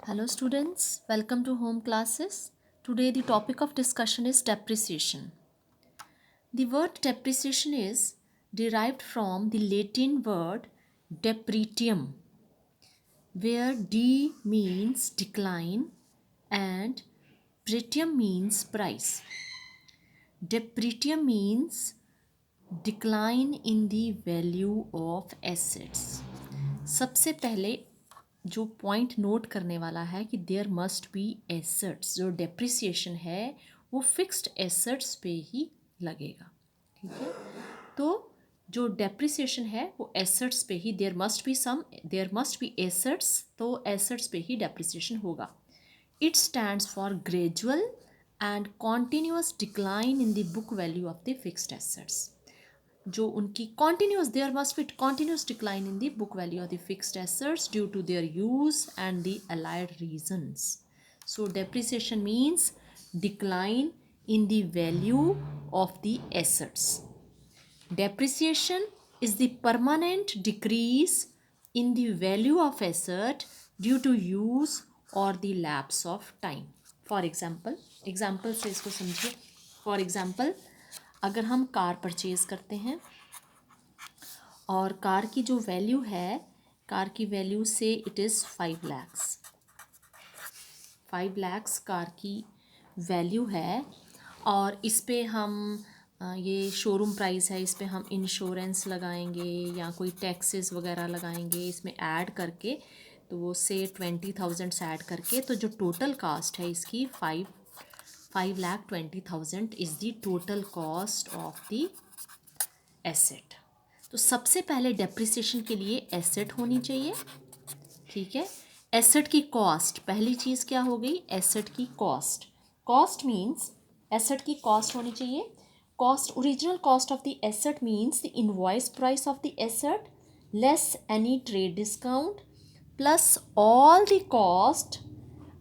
Hello students, welcome to home classes. Today the topic of discussion is depreciation. The word depreciation is derived from the Latin word depretium, where D means decline and pretium means price. Depretium means decline in the value of assets. सबसे पहले जो point note करने वाला है कि there must be assets, जो depreciation है वो फिक्स्ड एसेट्स पे ही लगेगा। ठीक है, तो जो डेप्रिसिएशन है वो एसेट्स पे ही, देयर मस्ट बी एसेट्स, तो एसेट्स पे ही डेप्रिसिएशन होगा। It stands for gradual and continuous decline in the book value of the fixed assets. जो उनकी continuous, there must be continuous decline in the book value of the fixed assets due to their use and the allied reasons. So depreciation means decline in the value of the assets. Depreciation is the permanent decrease in the value of asset due to use or the lapse of time. For example से इसको समझिए। For example, अगर हम car purchase करते हैं और car की जो वैल्यू है, कार की वैल्यू से it is 5 lakhs। 5 lakhs car की वैल्यू है और इस पे हम ये शोरूम प्राइस है, इस पे हम इंश्योरेंस लगाएंगे या कोई टैक्सेस वगैरह लगाएंगे इसमें ऐड करके, तो वो से 20,000 ऐड करके, तो जो टोटल कॉस्ट है इसकी 5,20,000 is the total cost of the asset. तो सबसे पहले डेप्रिसिएशन के लिए एसेट होनी चाहिए। ठीक है, एसेट की कॉस्ट, पहली चीज़ क्या हो गई, एसेट की कॉस्ट। कॉस्ट मीन्स एसेट की कॉस्ट होनी चाहिए। Cost, original cost of the asset means the invoice price of the asset less any trade discount plus all the cost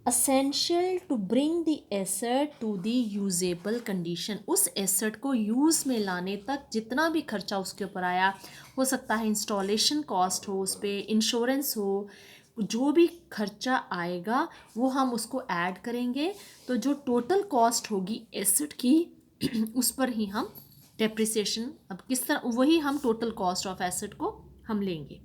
essential to bring the asset to the usable condition. उस asset को use में लाने तक जितना भी खर्चा उसके ऊपर आया, हो सकता है इंस्टॉलेशन कॉस्ट हो, उस पर इंश्योरेंस हो, जो भी खर्चा आएगा वो हम उसको ऐड करेंगे, तो जो टोटल कॉस्ट होगी एसेट की उस पर ही हम डेप्रिसिएशन, अब किस तरह, वही हम टोटल कॉस्ट ऑफ एसेट को हम लेंगे।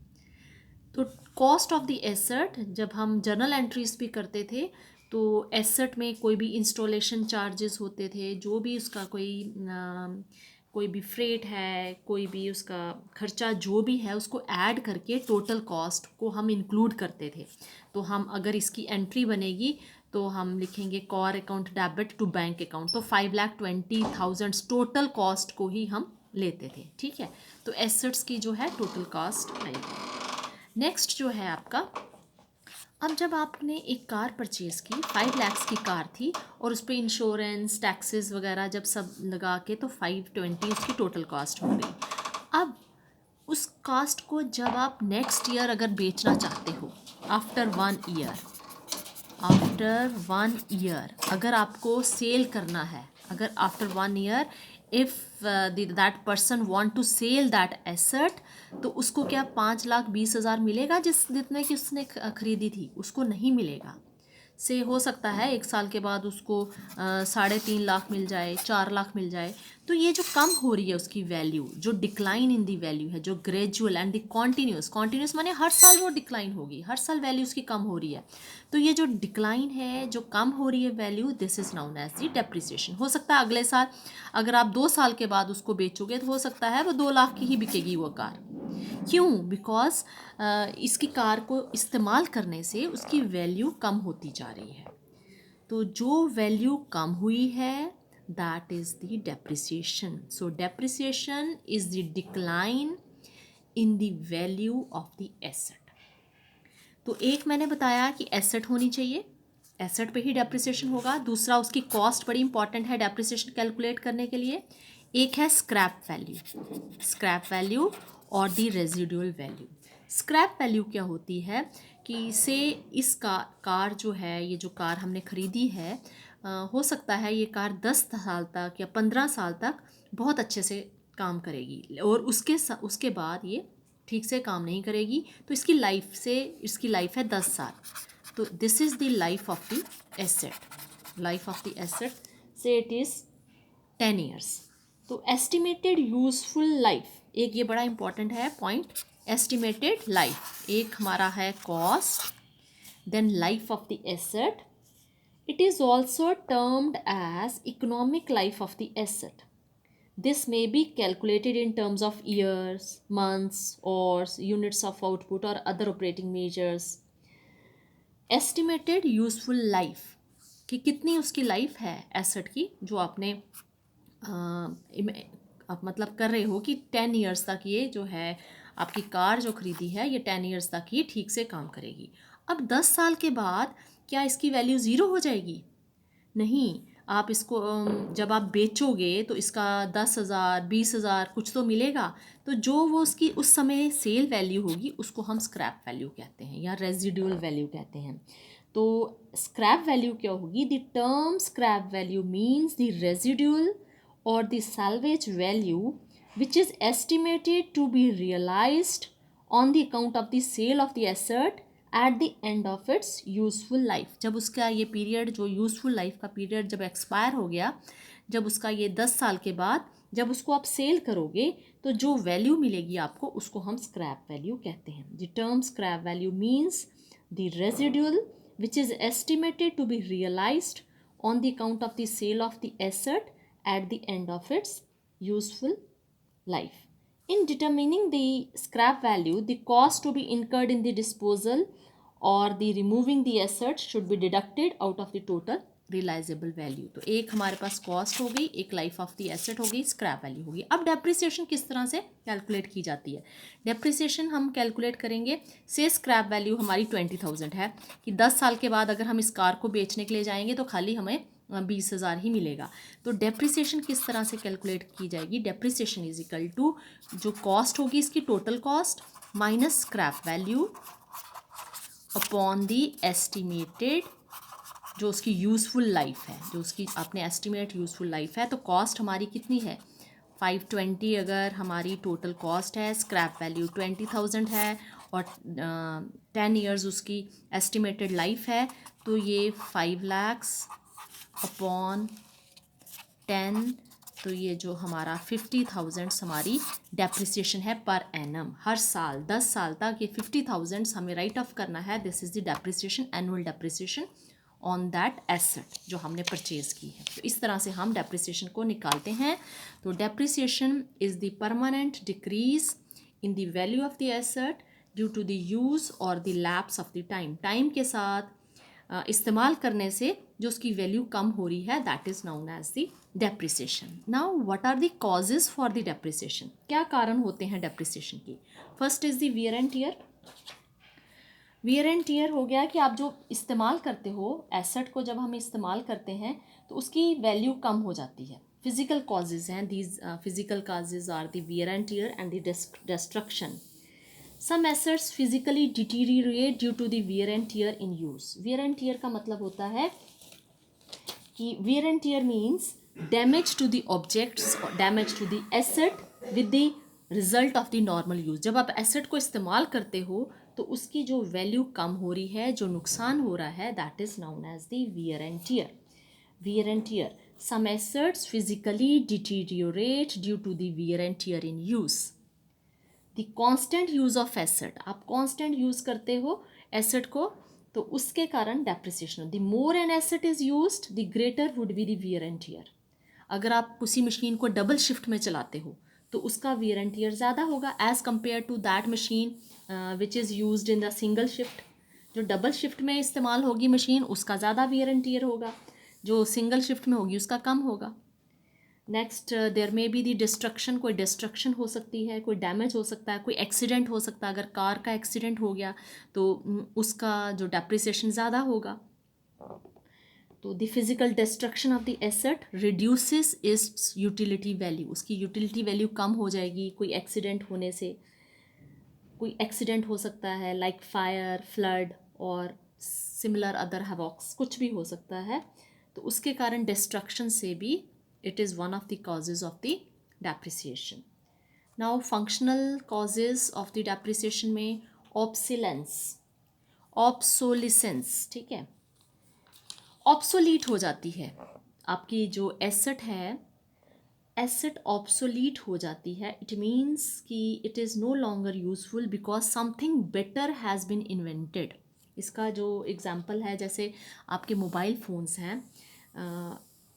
तो कॉस्ट ऑफ द एसेट, जब हम जर्नल एंट्रीज भी करते थे तो एसेट में कोई भी इंस्टॉलेशन चार्जेस होते थे, जो भी उसका कोई भी फ्रेट है, कोई भी उसका खर्चा जो भी है उसको ऐड करके टोटल कॉस्ट को हम इंक्लूड करते थे। तो हम अगर इसकी एंट्री बनेगी तो हम लिखेंगे car account debit to bank account, तो 5,20,000 टोटल कॉस्ट को ही हम लेते थे। ठीक है, तो एसेट्स की जो है टोटल कॉस्ट आएगी। नेक्स्ट जो है आपका, अब जब आपने एक कार परचेज़ की, 5 lakhs की कार थी और उस पर इंश्योरेंस टैक्सेस वगैरह जब सब लगा के तो 520 उसकी टोटल कॉस्ट हो गई। अब उस कास्ट को जब आप नेक्स्ट ईयर अगर बेचना चाहते हो, आफ्टर 1 ईयर अगर आपको सेल करना है, अगर after 1 year if that person want to sell that asset, तो उसको क्या 5,20,000 मिलेगा जितने की उसने खरीदी थी? उसको नहीं मिलेगा। से हो सकता है 1 साल के बाद उसको 3.5 लाख मिल जाए, 4 लाख मिल जाए। तो ये जो कम हो रही है उसकी वैल्यू, जो डिक्लाइन इन दी वैल्यू है, जो ग्रेजुअल एंड द कॉन्टीन्यूस माने हर साल वो डिक्लाइन होगी, हर साल वैल्यू उसकी कम हो रही है। तो ये जो डिक्लाइन है, जो कम हो रही है value, this is known as the depreciation. हो सकता है अगले साल अगर आप 2 साल के बाद उसको बेचोगे तो हो सकता है वो 2 लाख की ही बिकेगी वो कार। क्यों? बिकॉज इसकी कार को इस्तेमाल करने से उसकी वैल्यू कम होती जा रही है। तो जो वैल्यू कम हुई है that is the depreciation. So depreciation is the decline in the value of the asset. तो एक मैंने बताया कि एसेट होनी चाहिए, एसेट पे ही डेप्रिसिएशन होगा। दूसरा, उसकी कॉस्ट बड़ी इंपॉर्टेंट है डेप्रिसिएशन कैलकुलेट करने के लिए। एक है स्क्रैप वैल्यू और दी रेजिडुअल वैल्यू। स्क्रैप वैल्यू क्या होती है कि से इस कार जो है, ये जो कार हमने ख़रीदी है, हो सकता है ये कार 10 साल तक या 15 साल तक बहुत अच्छे से काम करेगी और उसके बाद ये ठीक से काम नहीं करेगी, तो इसकी लाइफ है 10 साल। तो this is the life of the asset, life of the asset से इट इज 10 ईयर्स। तो एस्टिमेटेड यूजफुल लाइफ, एक ये बड़ा इंपॉर्टेंट है पॉइंट, एस्टिमेटेड लाइफ, एक हमारा है cost, then life of the asset. It is also termed as economic life of the asset. This may be calculated in terms of years, months, hours, units of output or other operating measures. Estimated useful life, कि कितनी उसकी life है asset की, जो आपने आप मतलब कर रहे हो कि 10 ईयर्स तक ये जो है आपकी कार जो खरीदी है ये 10 ईयर्स तक ये ठीक से काम करेगी। अब 10 साल के बाद क्या इसकी वैल्यू ज़ीरो हो जाएगी? नहीं, आप इसको जब आप बेचोगे तो इसका 10,000 20,000 कुछ तो मिलेगा, तो जो वो उसकी उस समय सेल वैल्यू होगी उसको हम स्क्रैप वैल्यू कहते हैं या रेजिडुअल वैल्यू कहते हैं। तो स्क्रैप वैल्यू क्या होगी? The term scrap value means the residual और the salvage value which is estimated to be realised on the account of the sale of the asset at the end of its useful life. जब उसका ये period, जो useful life का period जब expire हो गया, जब उसका ये 10 साल के बाद जब उसको आप सेल करोगे तो जो वैल्यू मिलेगी आपको उसको हम स्क्रैप वैल्यू कहते हैं। The term scrap value means the residual which is estimated to be realised on the account of the sale of the asset at the end of its useful life. In determining the scrap value, the cost to be incurred in the disposal or the removing the asset should be deducted out of the total realizable value. तो एक हमारे पास cost हो गई, एक life of the asset हो गई, scrap value होगी। अब डेप्रिसिएशन किस तरह से कैलकुलेट की जाती है? डेप्रिसिएशन हम कैलकुलेट करेंगे, से स्क्रैप वैल्यू हमारी 20,000 है कि 10 साल के बाद अगर हम इस कार को बेचने के लिए जाएंगे तो खाली हमें 20,000 ही मिलेगा। तो डेप्रिसिएशन किस तरह से कैलकुलेट की जाएगी? डेप्रिसिएशन इज इक्वल टू जो कॉस्ट होगी इसकी total cost minus scrap value upon the estimated जो उसकी यूज़फुल लाइफ है, जो उसकी आपने एस्टिमेट यूज़फुल लाइफ है। तो कॉस्ट हमारी कितनी है? 520 अगर हमारी टोटल कॉस्ट है, स्क्रैप वैल्यू 20,000 है और 10 ईयर्स उसकी एस्टिमेटेड लाइफ है, तो ये 5 लाख अपॉन 10, तो ये जो हमारा 50,000 हमारी डेप्रिसिएशन है पर एनम। हर साल 10 साल तक ये 50,000 हमें राइट ऑफ करना है। This is the depreciation, annual depreciation on that asset जो हमने परचेज की है। तो इस तरह से हम डेप्रिसिएशन को निकालते हैं। तो depreciation is the permanent decrease in the value of the asset due to the use और the lapse of the time. Time के साथ इस्तेमाल करने से जो उसकी वैल्यू कम हो रही है, that is known as the depreciation. Now what are the causes for the depreciation? क्या कारण होते हैं डेप्रिसिएशन की? First is the wear and tear. Wear and tear हो गया कि आप जो इस्तेमाल करते हो एसेट को, जब हम इस्तेमाल करते हैं तो उसकी वैल्यू कम हो जाती है। फिजिकल कॉजेज हैं, these physical causes are the wear and tear and the destruction. Some assets physically deteriorate due to the wear and tear in use. Wear and tear का मतलब होता है कि wear and tear means damage to the objects or damage to the asset with the result of the normal use. जब आप asset को इस्तेमाल करते हो तो उसकी जो वैल्यू कम हो रही है, जो नुकसान हो रहा है, that is known as the wear and tear. Wear and tear. Some assets physically deteriorate due to the wear and tear in use. The constant use of asset, आप कॉन्स्टेंट यूज़ करते हो एसेट को तो उसके कारण depreciation. The more an asset is used the greater would be the wear and tear. अगर आप उसी मशीन को डबल शिफ्ट में चलाते हो तो उसका वियर एंड टीयर ज़्यादा होगा as compare to that machine which is used in the single shift. जो डबल शिफ्ट में इस्तेमाल होगी मशीन उसका ज़्यादा वियर एंड टीयर होगा, जो सिंगल शिफ्ट में होगी उसका कम होगा। Next there may be the destruction, कोई डिस्ट्रक्शन हो सकती है, कोई डैमेज हो सकता है, कोई एक्सीडेंट हो सकता है। अगर कार का एक्सीडेंट हो गया तो उसका जो डेप्रिसिएशन ज़्यादा होगा। तो the physical destruction of the asset reduces it's utility value, उसकी यूटिलिटी वैल्यू कम हो जाएगी। कोई एक्सीडेंट होने से, कोई एक्सीडेंट हो सकता है लाइक फायर, फ्लड और सिमिलर अदर हैवॉक्स, कुछ भी हो सकता है, तो उसके कारण डिस्ट्रक्शन से भी it is one of the causes of the depreciation. Now functional causes of the depreciation में obsolescence. ऑब्सोलिसेंस, ठीक है, ऑब्सोलीट हो जाती है। आपकी जो एसेट है, एसेट ऑब्सोलीट हो जाती है। इट मीन्स कि it is no longer useful because something better has been invented. इसका जो एग्जांपल है, जैसे आपके मोबाइल फ़ोन्स हैं,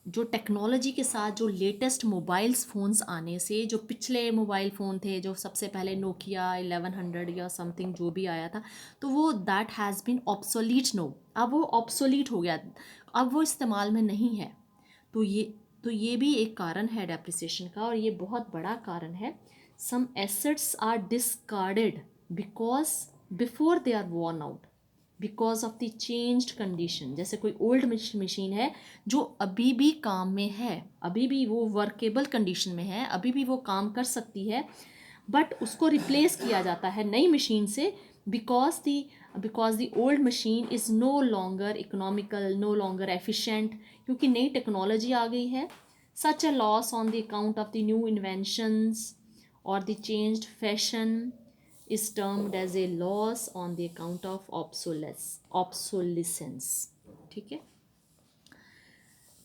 जो टेक्नोलॉजी के साथ जो लेटेस्ट मोबाइल्स फ़ोन्स आने से, जो पिछले मोबाइल फ़ोन थे, जो सबसे पहले नोकिया 1100 या समथिंग जो भी आया था, तो वो that has been obsolete no, अब वो ऑब्सोलीट हो गया, अब वो इस्तेमाल में नहीं है। तो ये भी एक कारण है डेप्रिसिएशन का, और ये बहुत बड़ा कारण है। Some assets are discarded because before they are worn out because of the changed condition. जैसे कोई ओल्ड मशीन है जो अभी भी काम में है, अभी भी वो वर्केबल कंडीशन में है, अभी भी वो काम कर सकती है, बट उसको रिप्लेस किया जाता है नई मशीन से because the old machine is no longer economical, no longer efficient, क्योंकि नई टेक्नोलॉजी आ गई है। Such a loss on the account of the new inventions और the changed fashion is termed as a loss on the account of obsolescence, ठीक है।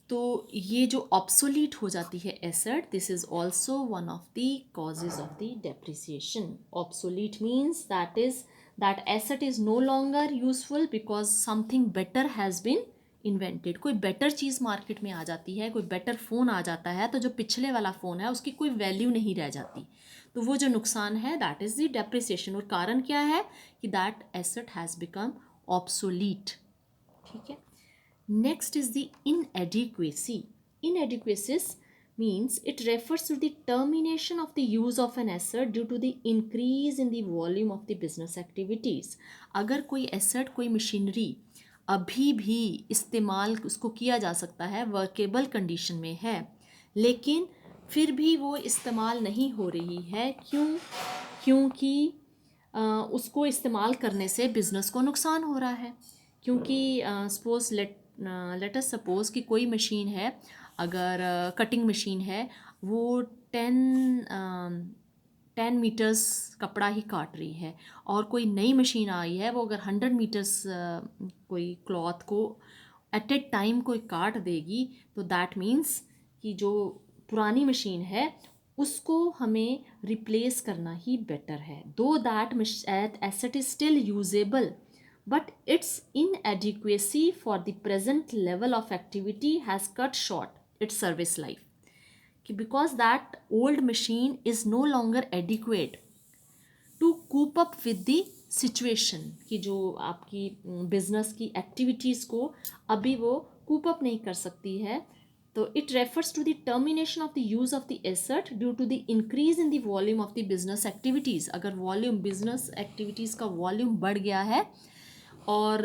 तो ये जो ऑब्सोलीट हो जाती है asset, this is also one of the causes of the depreciation. Obsolete means that asset is no longer useful because something better has been invented. कोई better चीज़ मार्केट में आ जाती है, कोई बेटर फ़ोन आ जाता है, तो जो पिछले वाला फ़ोन है उसकी कोई वैल्यू नहीं रह जाती। तो वो जो नुकसान है, दैट इज़ द डेप्रिसिएशन। और कारण क्या है कि that asset has become obsolete, ठीक है। Next is the inadequacy. Inadequacies means it refers to the termination of the use of an asset due to the increase in the volume of the business activities. अगर कोई asset, कोई machinery अभी भी इस्तेमाल उसको किया जा सकता है, वर्केबल कंडीशन में है, लेकिन फिर भी वो इस्तेमाल नहीं हो रही है, क्योंकि उसको इस्तेमाल करने से बिज़नेस को नुकसान हो रहा है। क्योंकि लेट अस सपोज़ कि कोई मशीन है, अगर कटिंग मशीन है, वो 10 मीटर्स कपड़ा ही काट रही है, और कोई नई मशीन आई है, वो अगर 100 मीटर्स कोई क्लॉथ को एट ए टाइम कोई काट देगी, तो दैट मीन्स कि जो पुरानी मशीन है उसको हमें रिप्लेस करना ही बेटर है। दो that asset is still usable, but its inadequacy for the present level of activity has cut short its service life, because that old machine is no longer adequate to cope up with the situation, कि जो आपकी business की activities को अभी वो कूप up नहीं कर सकती है। तो it refers to the termination of the use of the asset due to the increase in the volume of the business activities. अगर वॉल्यूम, बिजनेस एक्टिविटीज़ का वॉल्यूम बढ़ गया है और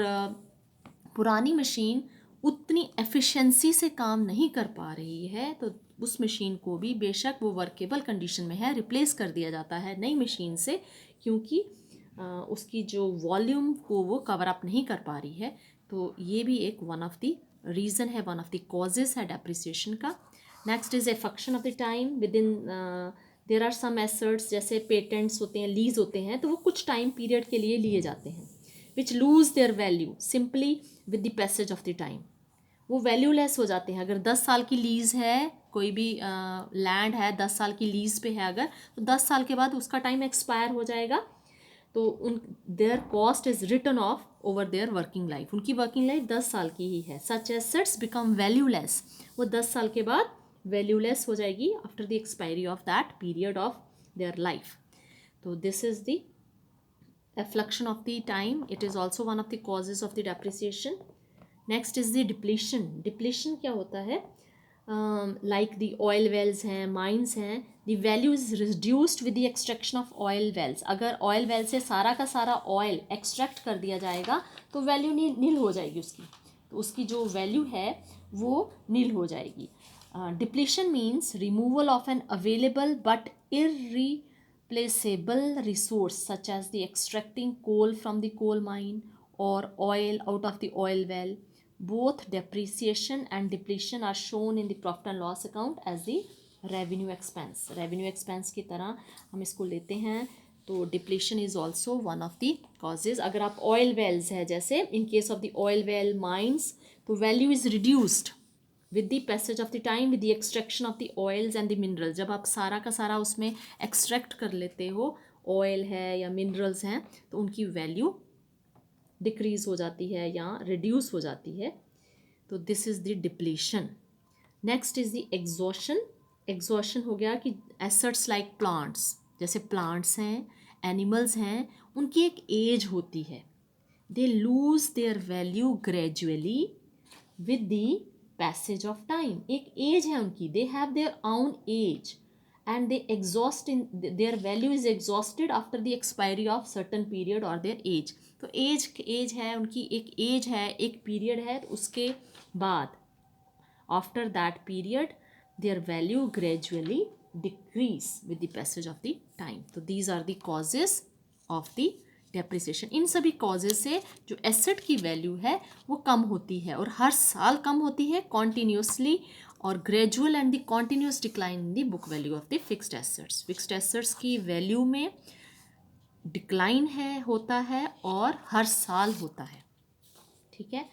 पुरानी मशीन उतनी एफिशिएंसी से काम नहीं कर पा रही है, तो उस मशीन को भी, बेशक वो वर्केबल कंडीशन में है, रिप्लेस कर दिया जाता है नई मशीन से, क्योंकि उसकी जो वॉल्यूम को वो कवर अप नहीं कर पा रही है। तो ये भी एक वन ऑफ द रीज़न है, वन ऑफ द कॉजेज़ है डेप्रिसिएशन का। Next is a function of the time within there are some assets, जैसे पेटेंट्स होते हैं, लीज होते हैं, तो वो कुछ टाइम पीरियड के लिए लिए जाते हैं, which lose their value simply with the passage of the time. वो वैल्यूलेस हो जाते हैं। अगर 10 साल की लीज़ है, कोई भी लैंड है 10 साल की लीज़ पे है अगर, तो 10 साल के बाद उसका टाइम एक्सपायर हो जाएगा, तो their cost is return off over their working life. उनकी वर्किंग लाइफ 10 साल की ही है। सच एसेट्स बिकम वैल्यूलेस, वो 10 साल के बाद वैल्यूलेस हो जाएगी after the expiry of that period of their life. तो this is the effluxion of the time. It is also one of the causes of the depreciation. Next is the depletion. Depletion क्या होता है? Like the oil wells हैं, mines हैं, the value is reduced with the extraction of oil wells. अगर oil well से सारा का सारा oil extract कर दिया जाएगा, तो value नील हो जाएगी उसकी, तो उसकी जो value है वो नील हो जाएगी। Depletion means removal of an available but irreplaceable resource, such as the extracting coal from the coal mine or oil out of the oil well. Both depreciation and depletion are shown in the profit and loss account as the revenue expense. Revenue expense की तरह हम इसको लेते हैं, तो depletion is also one of the causes. अगर आप oil wells है, जैसे in case of the oil well mines, तो value is reduced with the passage of the time, with the extraction of the oils and the minerals. जब आप सारा का सारा उसमें एक्सट्रैक्ट कर लेते हो, ऑयल है या मिनरल्स हैं, तो उनकी वैल्यू डिक्रीज हो जाती है या रिड्यूस हो जाती है. तो this is the depletion. Next is the exhaustion. Exhaustion हो गया कि एसेट्स लाइक प्लांट्स, जैसे प्लांट्स हैं, एनिमल्स हैं, उनकी एक एज होती है. They lose their value gradually with the passage of time. एक एज है उनकी, they have their own age and they exhaust in their value is exhausted after the expiry of certain period or their age. तो as है उनकी, एक age है, एक period है, तो उसके बाद after that period their value gradually decrease with the passage of the time. तो these are the causes of the depreciation. इन सभी कॉजेज से जो एसेट की वैल्यू है वो कम होती है, और हर साल कम होती है कॉन्टीन्यूसली, और gradual and the continuous decline in the book value of the fixed assets. Fixed assets की वैल्यू में डिक्लाइन है, होता है, और हर साल होता है. ठीक है.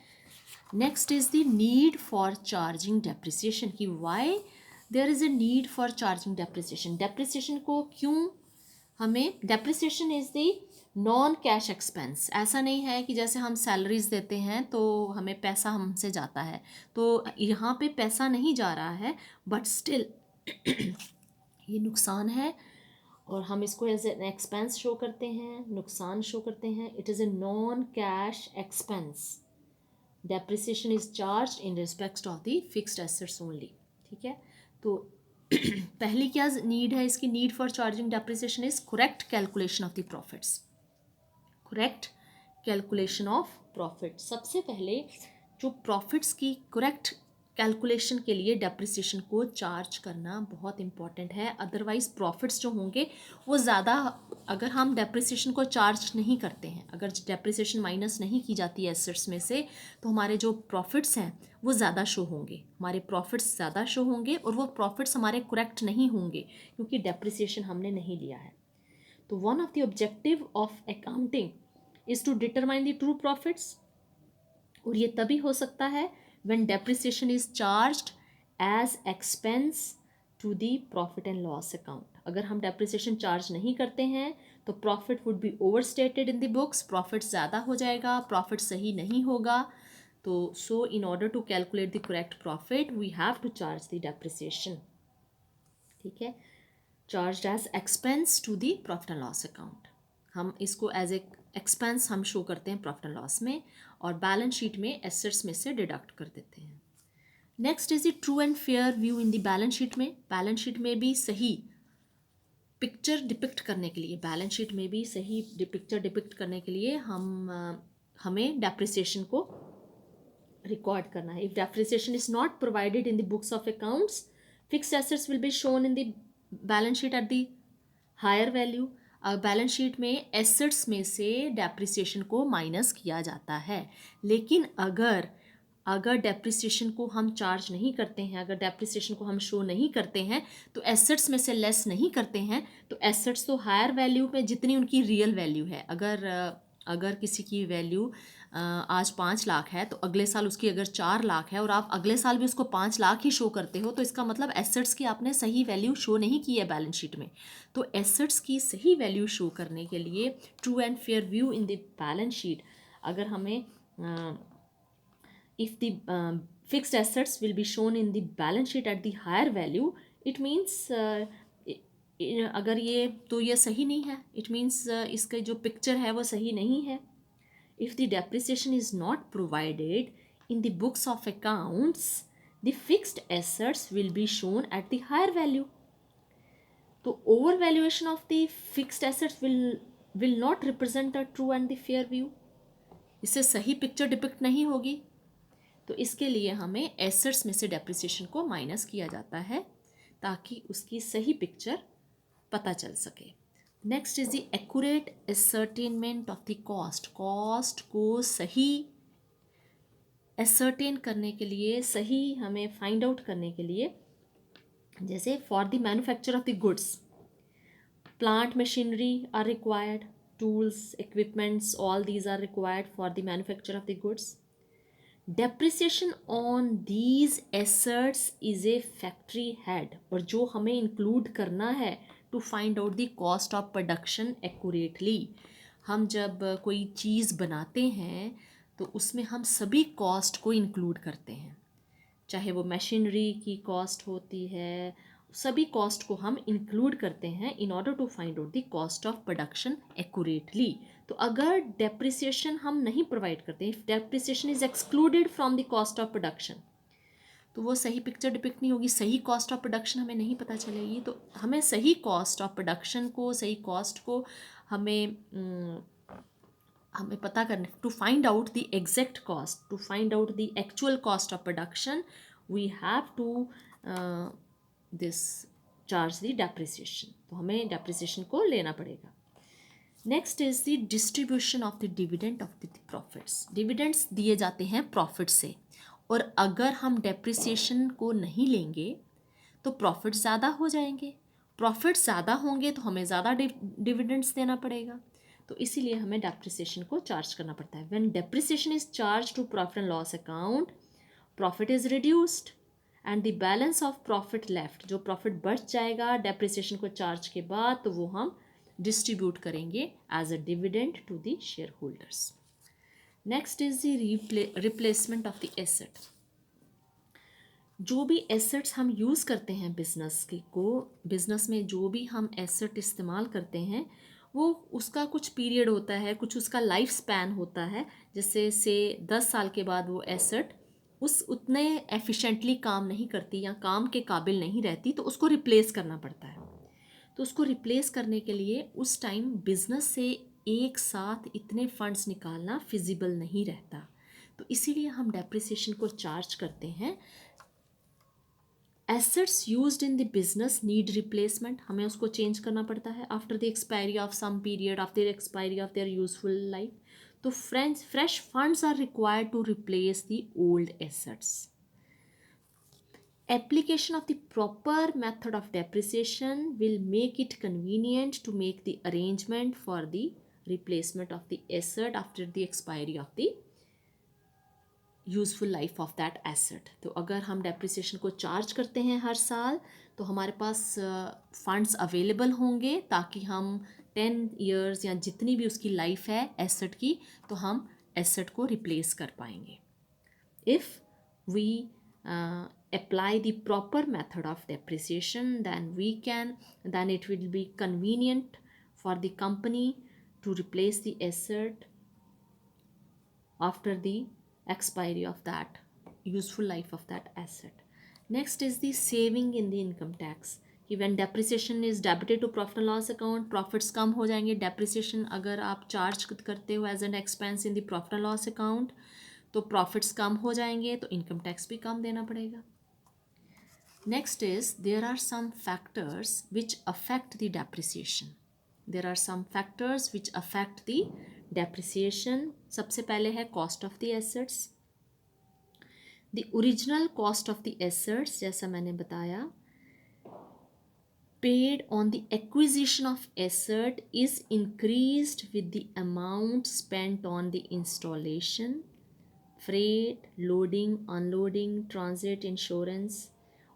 Next is the need for charging depreciation. कि why there is a need for charging depreciation. Depreciation को क्यों हमें, depreciation is the non cash expense. ऐसा नहीं है कि जैसे हम सैलरीज देते हैं तो हमें पैसा हमसे जाता है, तो यहाँ पे पैसा नहीं जा रहा है, बट स्टिल ये नुकसान है, और हम इसको एज एन एक्सपेंस शो करते हैं, नुकसान शो करते हैं. It is a non cash expense. Depreciation is charge in respect of the fixed assets only. ठीक है. तो पहली क्या नीड है इसकी, need for charging depreciation is correct calculation of the profits. Correct calculation of profit. सबसे पहले जो प्रॉफिट्स की करेक्ट कैलकुलेशन के लिए डेप्रिसिएशन को चार्ज करना बहुत इंपॉर्टेंट है. अदरवाइज प्रॉफिट्स जो होंगे वो ज़्यादा, अगर हम डेप्रिसिएशन को चार्ज नहीं करते हैं, अगर डेप्रिसिएशन माइनस नहीं की जाती है एसेट्स में से, तो हमारे जो प्रॉफिट्स हैं वो ज़्यादा शो होंगे, हमारे प्रॉफिट्स ज़्यादा शो होंगे, और वो प्रॉफिट्स हमारे करेक्ट नहीं होंगे क्योंकि डेप्रिसिएशन हमने नहीं लिया है. तो one of the objective of accounting is to determine the true profits, और ये तभी हो सकता है when depreciation is charged as expense to the profit and loss account. अगर हम depreciation charge नहीं करते हैं तो profit would be overstated in the books, profit ज़्यादा हो जाएगा, profit सही नहीं होगा. तो so in order to calculate the correct profit we have to charge the depreciation. ठीक है. charged as expense to the profit and loss account. हम इसको एज ए एक्सपेंस हम शो करते हैं प्रॉफिट एंड लॉस में, और बैलेंस शीट में एसेट्स में से डिडक्ट कर देते हैं. Next is the true and fair view in the balance sheet में. बैलेंस शीट में भी सही पिक्चर डिपिक्ट करने के लिए, बैलेंस शीट में भी सही पिक्चर डिपिक्ट करने के लिए हमें डेप्रिसिएशन को रिकॉर्ड करना है. If depreciation is not provided in the books of accounts, fixed assets will be shown in the balance sheet at the higher value. Balance sheet में एसेट्स में से डेप्रिसिएशन को माइनस किया जाता है, लेकिन अगर डेप्रिसिएशन को हम चार्ज नहीं करते हैं, अगर डेप्रिसिएशन को हम शो नहीं करते हैं, तो एसेट्स में से लेस नहीं करते हैं, तो एसेट्स तो हायर वैल्यू पे जितनी उनकी रियल वैल्यू है, अगर किसी की वैल्यू आज 5 लाख है, तो अगले साल उसकी अगर 4 लाख है, और आप अगले साल भी उसको 5 लाख ही शो करते हो, तो इसका मतलब एसेट्स की आपने सही वैल्यू शो नहीं की है बैलेंस शीट में. तो एसेट्स की सही वैल्यू शो करने के लिए true and fair view in the balance sheet, अगर हमें if the fixed assets will be shown in the balance sheet at the higher value, it means अगर ये सही नहीं है, इट मीन्स इसका जो पिक्चर है वो सही नहीं है. If the depreciation is not provided in the books of accounts, the fixed assets will be shown at the higher value. So overvaluation of the fixed assets will not represent the true and the fair view. इससे सही picture depict नहीं होगी. तो इसके लिए हमें assets में से डेप्रिसिएशन को माइनस किया जाता है ताकि उसकी सही पिक्चर पता चल सके. Next is the accurate ascertainment of the cost. Cost को सही एसर्टेन करने के लिए, सही हमें फाइंड आउट करने के लिए, जैसे for the manufacture of the goods, Plant machinery are required, tools, equipments, all these are required for the manufacture of the goods. Depreciation on these assets is a factory head, और जो हमें include करना है to find out the cost of production accurately. हम जब कोई चीज़ बनाते हैं तो उसमें हम सभी कॉस्ट को इंक्लूड करते हैं, चाहे वो मशीनरी की कॉस्ट होती है, सभी कॉस्ट को हम इंक्लूड करते हैं in order to find out the cost of production accurately. तो अगर डेप्रिसिएशन हम नहीं प्रोवाइड करते, if depreciation is excluded from the cost of production, तो वो सही पिक्चर डिपिक्ट नहीं होगी, सही कॉस्ट ऑफ प्रोडक्शन हमें नहीं पता चलेगी. तो हमें सही कॉस्ट ऑफ प्रोडक्शन को, सही कॉस्ट को हमें पता करना, to find out the exact cost, to find out the actual cost of production, we have to this charge the depreciation. तो हमें डेप्रिसिएशन को लेना पड़ेगा. Next is the distribution of the dividend of the profits. Dividends दिए जाते हैं profit से, और अगर हम डेप्रिसिएशन को नहीं लेंगे तो प्रॉफिट ज़्यादा हो जाएंगे. प्रॉफिट ज़्यादा होंगे तो हमें ज़्यादा डिविडेंड्स देना पड़ेगा. तो इसीलिए हमें डेप्रिसिएशन को चार्ज करना पड़ता है. When depreciation is charge to profit and loss account, profit is reduced and the balance of profit left, जो प्रॉफिट बच जाएगा डेप्रिसिएशन को चार्ज के बाद, तो वो हम डिस्ट्रीब्यूट करेंगे as a dividend to the share holders. Next is the replacement of the asset. जो भी एसेट्स हम यूज़ करते हैं बिजनेस में जो भी हम एसेट इस्तेमाल करते हैं, वो उसका कुछ पीरियड होता है, कुछ उसका लाइफ स्पैन होता है. जैसे से 10 साल के बाद वो एसेट उतने एफिशिएंटली काम नहीं करती या काम के काबिल नहीं रहती, तो उसको रिप्लेस करना पड़ता है. तो उसको रिप्लेस करने के लिए उस टाइम बिजनेस से एक साथ इतने फंड्स निकालना फिजिबल नहीं रहता. तो इसीलिए हम डेप्रिसिएशन को चार्ज करते हैं. Assets used in the business need replacement, हमें उसको चेंज करना पड़ता है after the expiry of some period, after the expiry of their useful life. तो fresh funds are required to replace the old assets. Application of the proper method of depreciation will make it convenient to make the arrangement for the replacement of the asset after the expiry of the useful life of that asset. तो अगर हम depreciation को charge करते हैं हर साल, तो हमारे पास funds available होंगे ताकि हम 10 ईयर्स या जितनी भी उसकी लाइफ है एसेट की, तो हम एसेट को रिप्लेस कर पाएंगे. If we apply the proper method of depreciation, then it will be convenient for the company to replace the asset after the expiry of that useful life of that asset. Next is the saving in the income tax. कि when depreciation is debited to profit and loss account, profits कम हो जाएंगे. depreciation अगर आप charge करते हो as an expense in the profit and loss account, तो profits कम हो जाएंगे, तो इनकम टैक्स भी कम देना पड़ेगा. Next is there are some factors which affect the depreciation. There are some factors which affect the depreciation. सबसे पहले है cost of the assets. The original cost of the assets, जैसा मैंने बताया, paid on the acquisition of asset is increased with the amount spent on the installation, freight, loading, unloading, transit, insurance,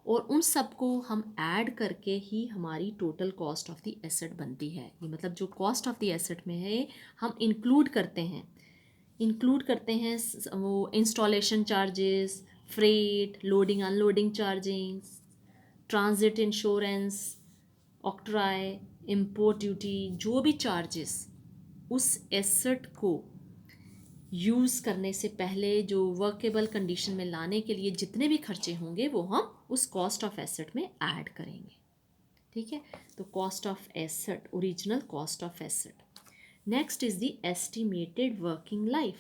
और उन सबको हम ऐड करके ही हमारी total cost of the asset बनती है. ये मतलब जो कॉस्ट ऑफ द एसेट में है हम इंक्लूड करते हैं वो installation charges, freight, loading unloading chargings, transit insurance, octroi, import duty, जो भी चार्जेस उस एसेट को यूज़ करने से पहले जो वर्केबल कंडीशन में लाने के लिए जितने भी खर्चे होंगे वो हम उस कॉस्ट ऑफ एसेट में ऐड करेंगे. ठीक है, तो cost of asset, original cost of asset. Next is the estimated working life.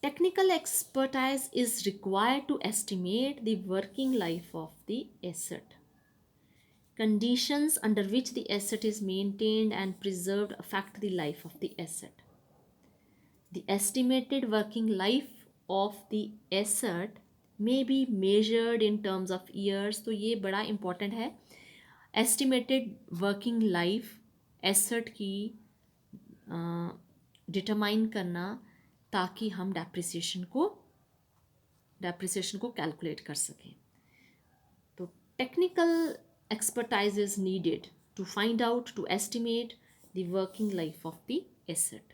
Technical expertise is required to estimate the working life of the asset. Conditions under which the asset is maintained and preserved affect the life of the asset. The estimated working life of the asset may be measured in terms of years. तो ये बड़ा important है. Estimated working life asset की determine करना, ताकि हम depreciation को calculate कर सकें. तो technical expertise is needed to find out, to estimate the working life of the asset.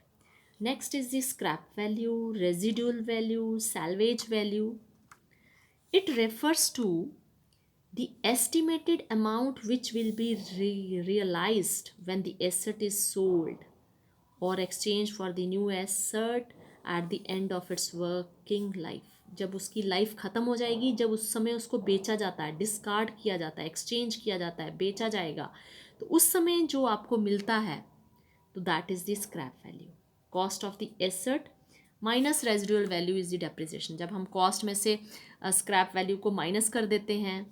Next is the scrap value, residual value, salvage value. It refers to the estimated amount which will be realized when the asset is sold or exchanged for the new asset at the end of its working life. जब उसकी life ख़त्म हो जाएगी, जब उस समय उसको बेचा जाता है, डिस्कार्ड किया जाता है, एक्सचेंज किया जाता है, बेचा जाएगा, तो उस समय जो आपको मिलता है, तो that is the scrap value. Cost of the asset minus residual value is the depreciation. जब हम कॉस्ट में से स्क्रैप वैल्यू को माइनस कर देते हैं,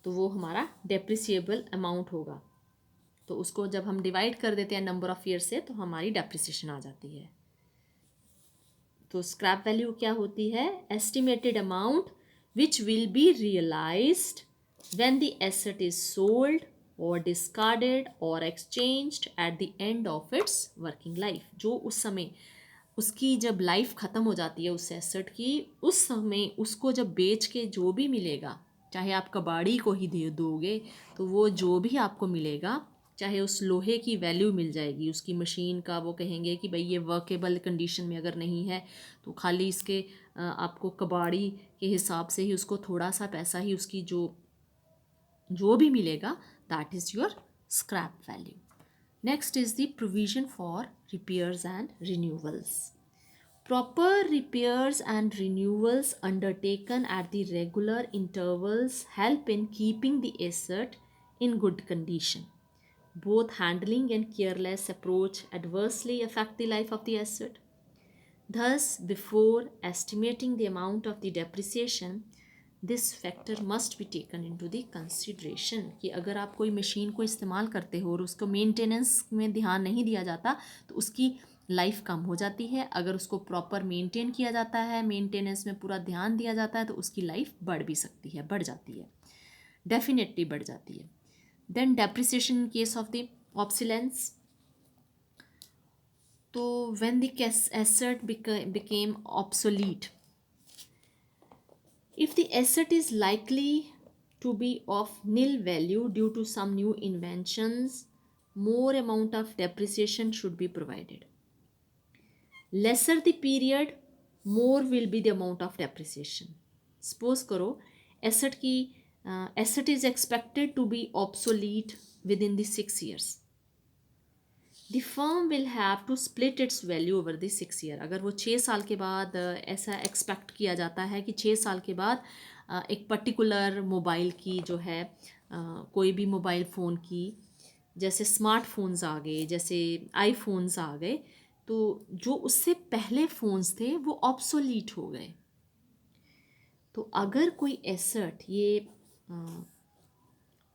तो वो हमारा डेप्रिसिएबल अमाउंट होगा. तो उसको जब हम डिवाइड कर देते हैं नंबर ऑफ़ ईयर से, तो हमारी डेप्रिसिएशन आ जाती है. तो स्क्रैप वैल्यू क्या होती है? Estimated amount which will be realised when the asset is sold और डिस्कार्डेड और exchanged at the end of its working life. जो उस समय उसकी जब लाइफ ख़त्म हो जाती है उस एसेट की, उस समय उसको जब बेच के जो भी मिलेगा, चाहे आप कबाड़ी को ही दे दोगे, तो वो जो भी आपको मिलेगा, चाहे उस लोहे की वैल्यू मिल जाएगी, उसकी मशीन का वो कहेंगे कि भाई ये वर्केबल कंडीशन में अगर नहीं है, तो खाली इसके आपको कबाड़ी के हिसाब से ही उसको थोड़ा सा पैसा ही उसकी जो भी मिलेगा, that is your scrap value. Next is the provision for repairs and renewals. Proper repairs and renewals undertaken at the regular intervals help in keeping the asset in good condition. Both handling and careless approach adversely affect the life of the asset. Thus, before estimating the amount of the depreciation, this factor must be taken into the consideration. कि अगर आप कोई machine को इस्तेमाल करते हो और उसको मेंटेनेंस में ध्यान नहीं दिया जाता, तो उसकी लाइफ कम हो जाती है. अगर उसको प्रॉपर मेंटेन किया जाता है, मेंटेनेंस में पूरा ध्यान दिया जाता है, तो उसकी लाइफ बढ़ भी सकती है, बढ़ जाती है, डेफिनेटली बढ़ जाती है. Then depreciation in case of the obsolescence. तो when the asset became obsolete, if the asset is likely to be of nil value due to some new inventions, more amount of depreciation should be provided. Lesser the period, more will be the amount of depreciation. Suppose करो asset is expected to be obsolete within the 6 years. The firm will have to split its value over the 6 year. अगर वो 6 साल के बाद ऐसा expect किया जाता है कि 6 साल के बाद एक पर्टिकुलर मोबाइल की जो है कोई भी मोबाइल फ़ोन की, जैसे स्मार्टफोन्स आ गए, जैसे आईफोन्स आ गए, तो जो उससे पहले फ़ोन्स थे वो ऑब्सोलीट हो गए. तो अगर कोई एसेट ये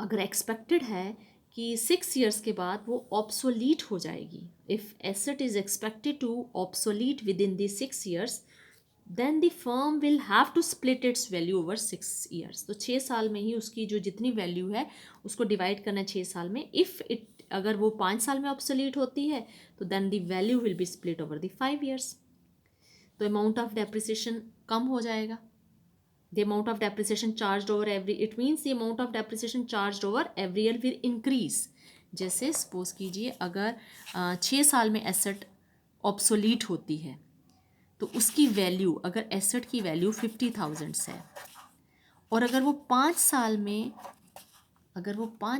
अगर एक्सपेक्टेड है कि 6 ईयर्स के बाद वो ऑब्सोलीट हो जाएगी, if asset is expected to obsolete within the 6 years, then the firm will have to split its value over 6 years. तो 6 साल में ही उसकी जो जितनी वैल्यू है उसको डिवाइड करना है 6 साल में. इफ़ अगर वो 5 साल में ऑब्सोलीट होती है, तो then the value will be split over the 5 years. तो अमाउंट ऑफ डेप्रिसिएशन कम हो जाएगा. The amount of depreciation charged over it means the amount of depreciation charged over every year will increase. जैसे suppose कीजिए अगर 6 साल में asset obsolete होती है, तो उसकी वैल्यू, अगर एसेट की वैल्यू 50,000 है, और अगर वो 5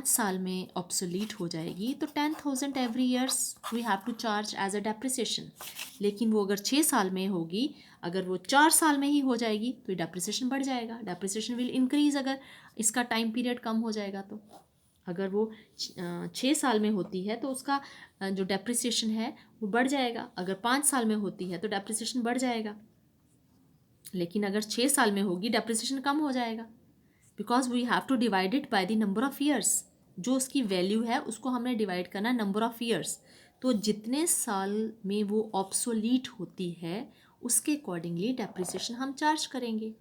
साल में ऑब्सोलीट हो जाएगी, तो 10,000 every years we have to charge as a depreciation. लेकिन वो अगर 6 साल में होगी, अगर वो 4 साल में ही हो जाएगी, तो डेप्रिसिएशन बढ़ जाएगा. डेप्रिसिएशन विल इंक्रीज अगर इसका टाइम पीरियड कम हो जाएगा. तो अगर वो 6 साल में होती है, तो उसका जो डेप्रिसिएशन है वो बढ़ जाएगा. अगर 5 साल में होती है, तो डेप्रिसिएशन बढ़ जाएगा. लेकिन अगर 6 साल में होगी, डेप्रिसिएशन कम हो जाएगा, because we have to divide it by the number of years. जो उसकी वैल्यू है उसको हमने डिवाइड करना नंबर ऑफ़ ईयर्स. तो जितने साल में वो ऑब्सोलीट होती है, उसके अकॉर्डिंगली डेप्रिसिएशन हम चार्ज करेंगे.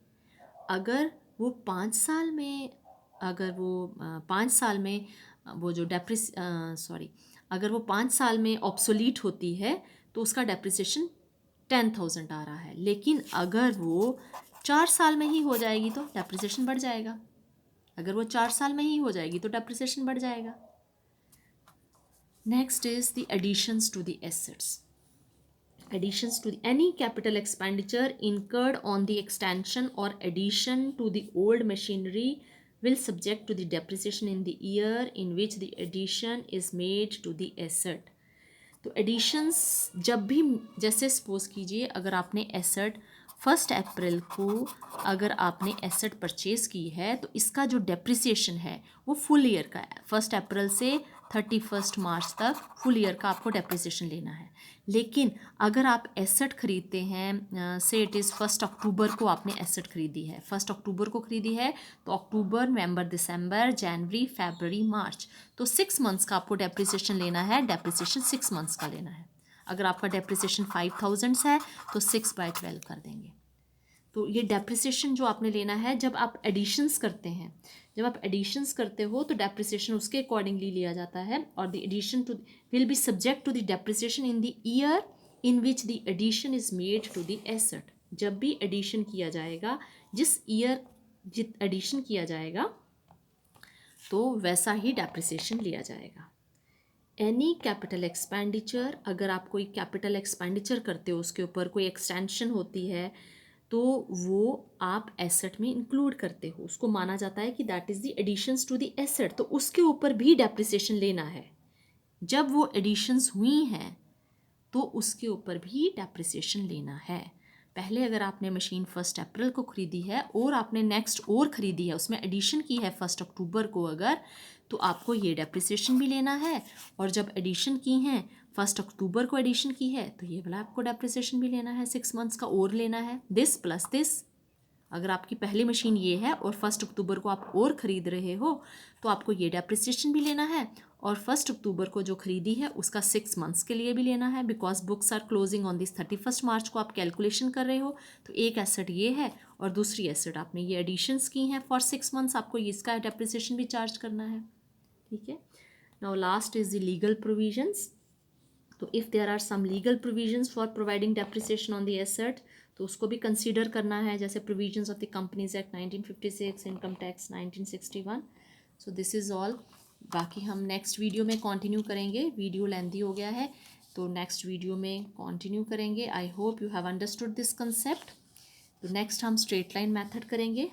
अगर वो 5 साल में अगर वो 5 साल में वो जो अगर वो 5 साल में ऑब्सोलीट होती है तो उसका डेप्रिसिएशन 10,000 आ रहा है, लेकिन अगर वो 4 साल में ही हो जाएगी तो डेप्रिसिएशन बढ़ जाएगा। अगर वो 4 साल में ही हो जाएगी तो डेप्रिसिएशन बढ़ जाएगा। Next is the additions to the assets. Additions to any capital expenditure incurred on the extension or addition to the old machinery will subject to the depreciation in the year in which the addition is made to the asset. तो editions जब भी, जैसे suppose कीजिए अगर आपने asset 1 अप्रैल को अगर आपने एसेट परचेज की है तो इसका जो डेप्रिसिएशन है वो फुल ईयर का है। 1 अप्रैल से 31 मार्च तक फुल ईयर का आपको डेप्रिसिएशन लेना है। लेकिन अगर आप एसेट खरीदते हैं, से इट इज़ 1 अक्टूबर को आपने एसेट खरीदी है, 1 अक्टूबर को खरीदी है, तो अक्टूबर, नवंबर, दिसंबर, जनवरी, फरवरी, मार्च, तो 6 मंथ्स का आपको डेप्रिसिएशन लेना है। डेप्रिसिएशन 6 मंथ्स का लेना है। अगर आपका डेप्रिसिएशन 5,000 है तो 6/12 कर देंगे। तो ये डेप्रिसिएशन जो आपने लेना है, जब आप एडिशंस करते हैं, जब आप एडिशंस करते हो तो डेप्रिसिएशन उसके अकॉर्डिंगली लिया जाता है, और the addition to will be subject to the depreciation in the year in which the addition is made to the asset. जब भी एडिशन किया जाएगा, जिस ईयर जित एडिशन किया जाएगा तो वैसा ही डेप्रिसिएशन लिया जाएगा। एनी कैपिटल एक्सपेंडिचर, अगर आप कोई कैपिटल एक्सपेंडिचर करते हो, उसके ऊपर कोई एक्सटेंशन होती है, तो वो आप एसेट में इंक्लूड करते हो, उसको माना जाता है कि that is the additions to the asset, तो उसके ऊपर भी डेप्रिसिएशन लेना है। जब वो एडिशंस हुई हैं तो उसके ऊपर भी डेप्रिसिएशन लेना है। पहले अगर आपने मशीन 1 अप्रैल को ख़रीदी है और आपने नेक्स्ट और ख़रीदी है, उसमें एडिशन की है 1 अक्टूबर को अगर, तो आपको ये डेप्रिसिएशन भी लेना है। और जब एडिशन की हैं 1 अक्टूबर को एडिशन की है तो ये वाला आपको डेप्रिसिएशन भी लेना है, 6 मंथ्स का और लेना है, दिस प्लस दिस। अगर आपकी पहली मशीन ये है और 1 अक्टूबर को आप और ख़रीद रहे हो तो आपको ये डेप्रिसिएशन भी लेना है, और 1 अक्टूबर को जो ख़रीदी है उसका 6 मंथ्स के लिए भी लेना है, because books are closing on this 31 March को आप कैलकुलेशन कर रहे हो। तो एक एसेट ये है और दूसरी एसेट आपने ये एडिशंस की हैं फॉर 6 मंथ्स, आपको इसका डेप्रिसिएशन भी चार्ज करना है। ठीक है। Now last is the legal provisions. तो if there are some legal provisions for providing depreciation on the asset, तो उसको भी कंसीडर करना है, जैसे provisions of the Companies Act 1956, income tax 1961। So this is all. बाकी हम नेक्स्ट वीडियो में कंटिन्यू करेंगे, वीडियो लेंथी हो गया है तो नेक्स्ट वीडियो में कंटिन्यू करेंगे। I hope you have understood this concept. तो नेक्स्ट हम स्ट्रेट लाइन मेथड करेंगे।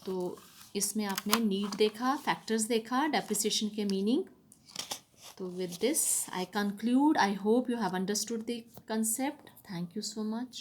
तो इसमें आपने नीड देखा, फैक्टर्स देखा, डेप्रिसिएशन के meaning. So with this I conclude. I hope you have understood the concept. Thank you so much.